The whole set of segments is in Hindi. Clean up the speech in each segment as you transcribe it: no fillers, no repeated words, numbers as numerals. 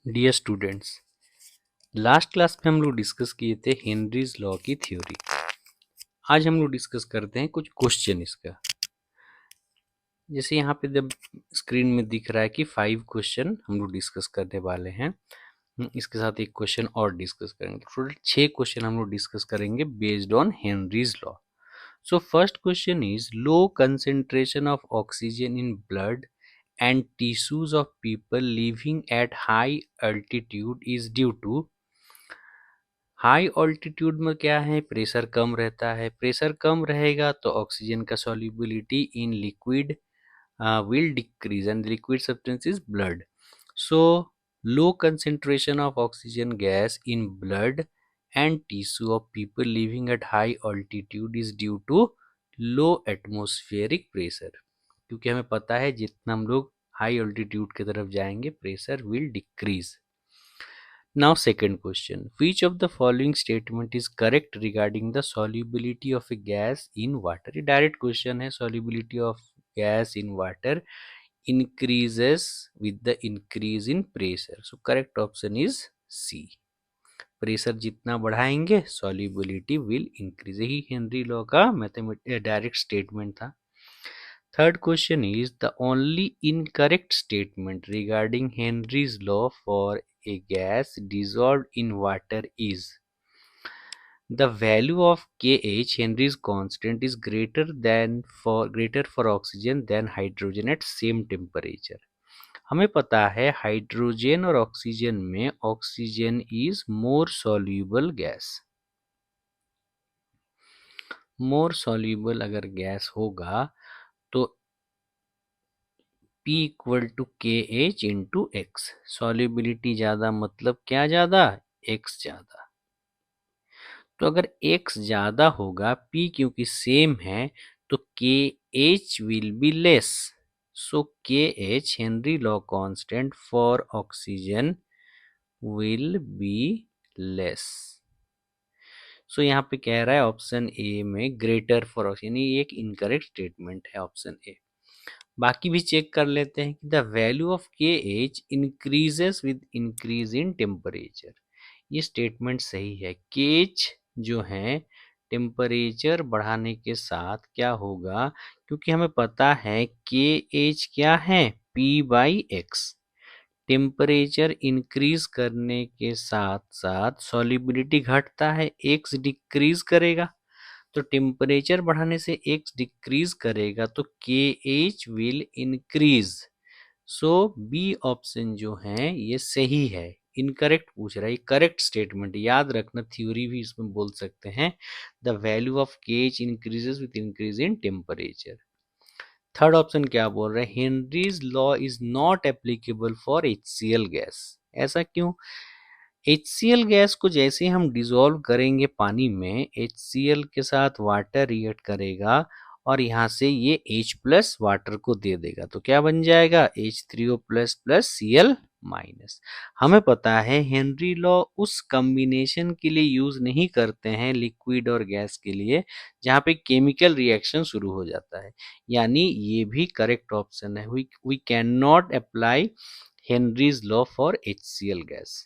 डियर स्टूडेंट्स, लास्ट क्लास में हम लोग डिस्कस किए थे हेनरीज लॉ की थ्योरी। आज हम लोग डिस्कस करते हैं कुछ क्वेश्चन इसका। जैसे यहाँ पे जब स्क्रीन में दिख रहा है कि 5 क्वेश्चन हम लोग डिस्कस करने वाले हैं। इसके साथ एक क्वेश्चन और डिस्कस करेंगे, तो टोटल 6 क्वेश्चन हम लोग डिस्कस करेंगे based on Henry's law. So first question is low concentration of oxygen in blood and tissues of people living at high altitude is due to। High altitude में क्या है, प्रेशर कम रहता है। प्रेशर कम रहेगा तो ऑक्सीजन का solubility in liquid will decrease and liquid substance is blood. So low concentration of oxygen gas in blood and tissue of people living at high altitude is due to low atmospheric pressure। क्योंकि हमें पता है जितना हम लोग हाई ऑल्टीट्यूड की तरफ जाएंगे pressure will decrease. Now second question, which of the following statement is correct regarding the solubility of a gas in water? ये डायरेक्ट क्वेश्चन है। solubility of gas in water increases with the increase in pressure. So correct option is C. Pressure जितना बढ़ाएंगे solubility will increase। यही हेनरी लॉ का मैथमेटिक डायरेक्ट स्टेटमेंट था। Third question is the only incorrect statement regarding Henry's law for a gas dissolved in water is the value of Kh, Henry's constant, is greater for oxygen than hydrogen at same temperature। हमें पता है हाइड्रोजन और ऑक्सीजन में oxygen is more soluble gas. More soluble अगर गैस होगा तो P इक्वल टू के एच इंटू एक्स। सॉल्युबिलिटी ज़्यादा मतलब क्या ज़्यादा, एक्स ज़्यादा। तो अगर एक्स ज़्यादा होगा, P क्योंकि सेम है तो K H will be less. So K H Henry law constant for oxygen will be less. So यहाँ पे कह रहा है ऑप्शन ए में ग्रेटर फॉर ऑक्सीजन, ये एक इनकरेक्ट स्टेटमेंट है ऑप्शन ए। बाकी भी चेक कर लेते हैं कि द वैल्यू ऑफ के H increases with increase in temperature. ये स्टेटमेंट सही है। के एच जो है टेम्परेचर बढ़ाने के साथ क्या होगा, क्योंकि हमें पता है के एच क्या है, P by x. Temperature increase करने के साथ साथ सॉल्युबिलिटी घटता है, एक्स डिक्रीज करेगा। तो टेम्परेचर बढ़ाने से एक्स डिक्रीज करेगा तो K H will increase. So B option जो है ये सही है। इनकरेक्ट पूछ रहा है, करेक्ट स्टेटमेंट याद रखना, थ्योरी भी इसमें बोल सकते हैं। द वैल्यू ऑफ के H increases with increase in temperature. Third option क्या बोल रहे हैं, Henry's law is not applicable for HCl gas. ऐसा क्यों? HCl गैस को जैसे हम डिसॉल्व करेंगे पानी में, HCl के साथ वाटर रिएक्ट करेगा और यहाँ से ये H प्लस वाटर को दे देगा, तो क्या बन जाएगा, H3O plus plus Cl minus. हमें पता है हेनरी लॉ उस कॉम्बिनेशन के लिए यूज नहीं करते हैं लिक्विड और गैस के लिए जहाँ पे केमिकल रिएक्शन शुरू हो जाता है। यानी ये भी करेक्ट ऑप्शन है। We can not apply Henry's law for HCl gas.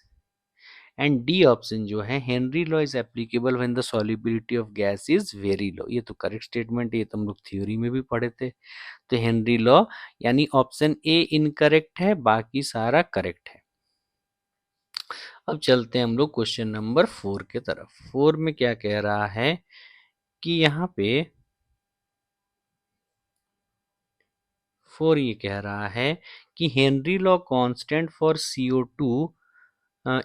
And D option जो है, Henry law is applicable when the solubility of gas is very low. ये तो करेक्ट स्टेटमेंट है, ये तो हम लोग थ्योरी में भी पढ़े थे। तो हेनरी लॉ यानी ऑप्शन ए इनकरेक्ट है, बाकी सारा करेक्ट है। अब चलते हैं हम लोग क्वेश्चन नंबर 4 के तरफ। 4 में क्या कह रहा है कि यहाँ पे 4 ये कह रहा है कि Henry law constant for CO2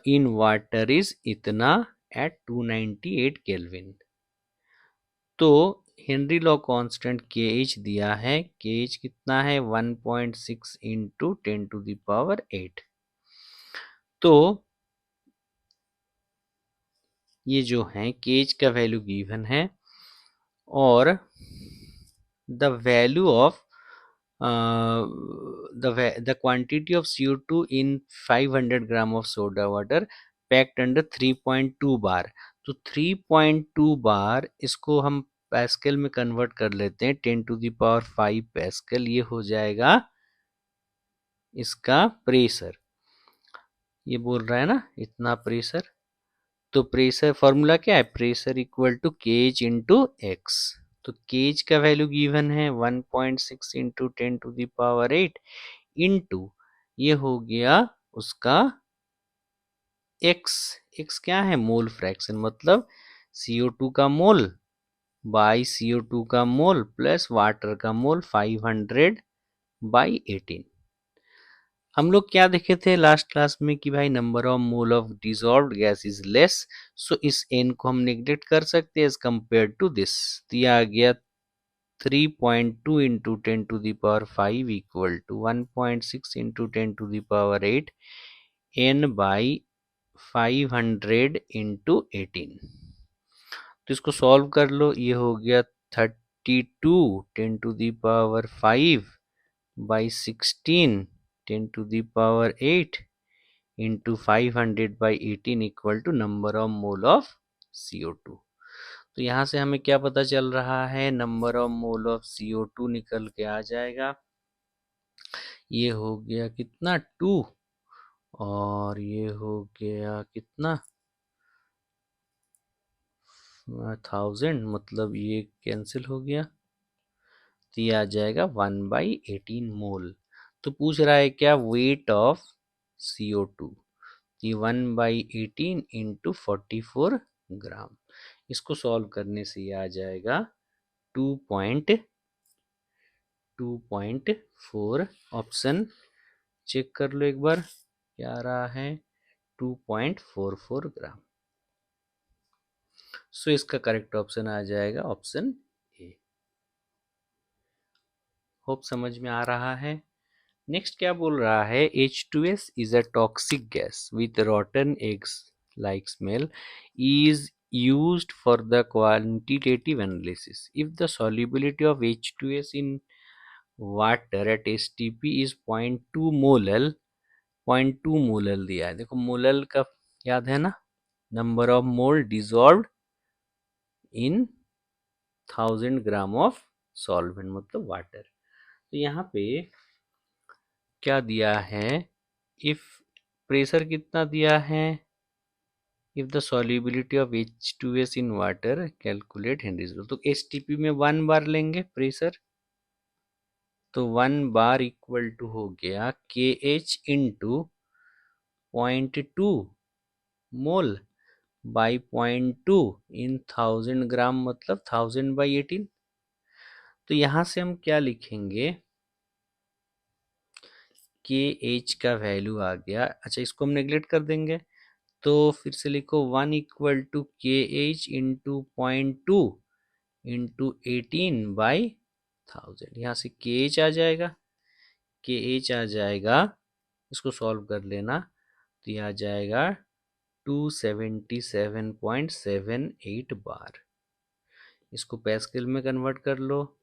in water is इतना एट 298 केल्विन। तो हेनरी लॉ कांस्टेंट के एच दिया है, के एच कितना है 1.6 इंटू 10⁸ तो ये जो है के एच का वैल्यू गिवन है और the value of the quantity of CO2 in 500 gram of soda water packed under 3.2 बार। तो 3.2 बार इसको हम पैस्कल में कन्वर्ट कर लेते हैं, 10⁵ पैस्कल। ये हो जाएगा इसका प्रेशर। ये बोल रहा है ना इतना प्रेशर। तो प्रेशर फॉर्मूला क्या है, प्रेशर इक्वल टू केज इंटू एक्स। तो केज का वैल्यू गिवन है 1.6 इंटू 10⁸ इंटू ये हो गया उसका एक्स। एक्स क्या है, मोल फ्रैक्शन, मतलब CO2 का मोल बाई CO2 का मोल प्लस वाटर का मोल 500/18। हम लोग क्या देखे थे लास्ट क्लास में कि भाई number of mole of dissolved gas is less, so इस n को हम नेग्लेक्ट कर सकते हैं एज कंपेयर टू दिस। तो यह आ गया 3.2 into 10⁵ equal to 1.6 into 10⁸ n/500 into 18। तो इसको सॉल्व कर लो, ये हो गया 32 10⁵/16 10⁸ into 500/18 equal to number of mole of CO2। तो यहाँ से हमें क्या पता चल रहा है, number of mole of CO2 निकल के आ जाएगा। ये हो गया कितना 2, और ये हो गया कितना 1000, मतलब ये कैंसिल हो गया, तो ये आ जाएगा 1/18 मोल। तो पूछ रहा है क्या, वेट ऑफ CO2, ये 1/18 इंटू 44 ग्राम। इसको सॉल्व करने से ये आ जाएगा 2.4। ऑप्शन चेक कर लो एक बार क्या आ रहा है, 2.44 ग्राम। सो इसका करेक्ट ऑप्शन आ जाएगा ऑप्शन ए। होप समझ में आ रहा है। नेक्स्ट क्या बोल रहा है, H2S is a toxic gas with rotten eggs like smell is used for the quantitative analysis. If the solubility of H2S in water at STP is 0.2 molal, 0.2 molal दिया है। देखो मोलल का याद है ना, number of mole dissolved in 1000 gram of solvent मतलब वाटर। तो यहाँ पे क्या दिया है, इफ प्रेशर कितना दिया है, if the solubility of H2S in water calculate Henry's law. तो STP में 1 बार लेंगे प्रेशर, तो 1 बार इक्वल टू हो गया KH इंटू 0.2 मोल बाई 0.2 इन 1000 ग्राम मतलब 1000/18। तो यहाँ से हम क्या लिखेंगे, KH का वैल्यू आ गया, अच्छा इसको हम नेग्लेक्ट कर देंगे, तो फिर से लिखो 1 equal to KH into 0.2 into 18/1000। यहाँ से KH आ जाएगा, KH आ जाएगा, इसको सॉल्व कर लेना, तो यह आ जाएगा 277.78 बार। इसको पैस्कल में कन्वर्ट कर लो,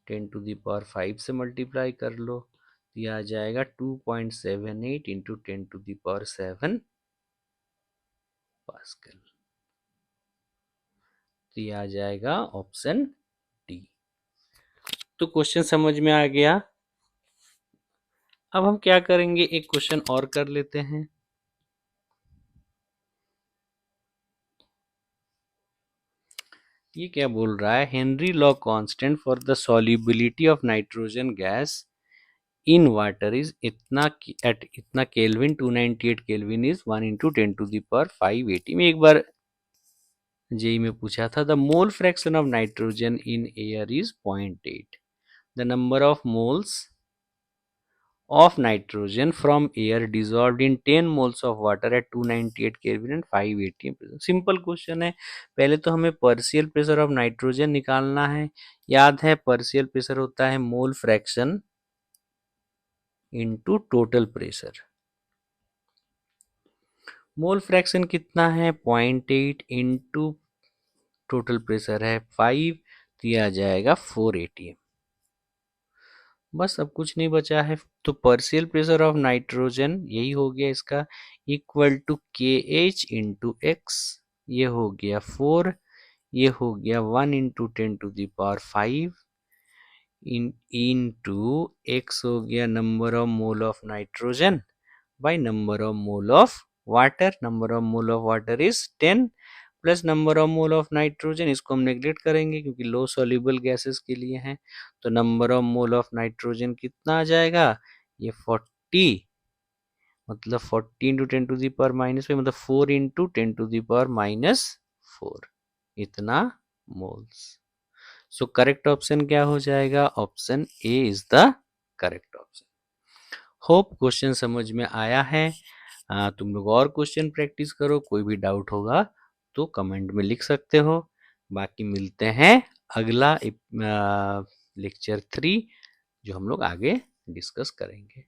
10⁵ से मल्टीप्लाई कर लो, तो यह आ जाएगा 2.78 इंटू 10⁷ पास्कल। तो ये आ जाएगा ऑप्शन डी। तो क्वेश्चन समझ में आ गया। अब हम क्या करेंगे, एक क्वेश्चन और कर लेते हैं। ये क्या बोल रहा है, Henry law constant for the solubility of nitrogen gas in water is इतना एट इतना केल्विन 298 केल्विन इज 1 इंटू 10⁵80 में। एक बार जेई में पूछा था, the mole fraction of nitrogen in air is 0.8, the number of moles of nitrogen from air dissolved in 10 moles of water at 298 Kelvin and 580 pressure। Simple question है। पहले तो हमें पार्शियल प्रेशर ऑफ नाइट्रोजन निकालना है। याद है पार्शियल प्रेशर होता है mole fraction into total pressure. Mole fraction कितना है 0.8 इंटू टोटल प्रेशर है 5, तो यह आ जाएगा 480। बस अब कुछ नहीं बचा है। तो पार्शियल प्रेशर ऑफ नाइट्रोजन यही हो गया इसका, equal to KH into X, ये हो गया 4, ये हो गया 1 इंटू 10⁵ इंटू एक्स हो गया number of mole of nitrogen by number of mole of water. Number of mole of water is 10 plus number of mole of nitrogen, इसको हम नेग्लेक्ट करेंगे क्योंकि लो सॉल्युबल गैसेस के लिए हैं। तो number of mole of nitrogen कितना आ जाएगा, ये 40, मतलब 40 इंटू 10 टू दी पावर -5, मतलब 4 इंटू 10 टू दी पावर -4, इतना मोल्स। सो करेक्ट ऑप्शन क्या हो जाएगा, option A is the correct option. Hope question समझ में आया है। तुम लोग और क्वेश्चन प्रैक्टिस करो, कोई भी डाउट होगा तो कमेंट में लिख सकते हो। बाकी मिलते हैं अगला लेक्चर 3 जो हम लोग आगे डिस्कस करेंगे।